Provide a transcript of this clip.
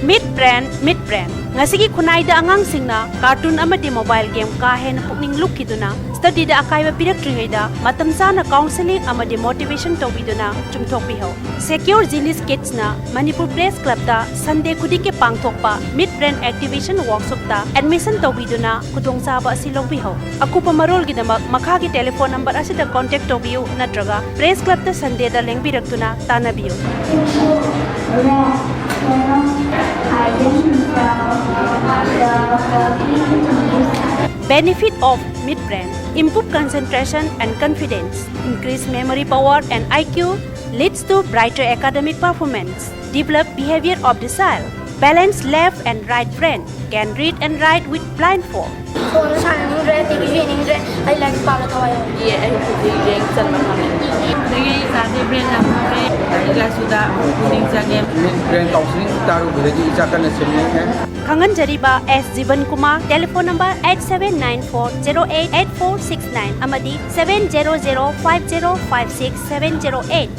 Mid brand ngasigi khunai da angang singna cartoon amadi mobile game ka hen pukning lukiduna study da akaiba pirakringai da matam sana counseling amadi motivation tobiduna chumthok biho secure jinis kids na Manipur Press Club da Sunday khudike pangthokpa mid brand activation workshop da admission tobiduna kudong saba silong biho akupa marol gidamak makha gi telephone number asida contact tobiyo natraga Press Club da Sunday da lengbirakuna tanabiyo Benefit of mid-brand: improve concentration and confidence, increase memory power and IQ, leads to brighter academic performance, develop behavior of the child, balance left and right brain, can read and write with blindfold. Kangan Jariba S. Jiban Kumar, telephone number 8794088469 amadi 70050567008.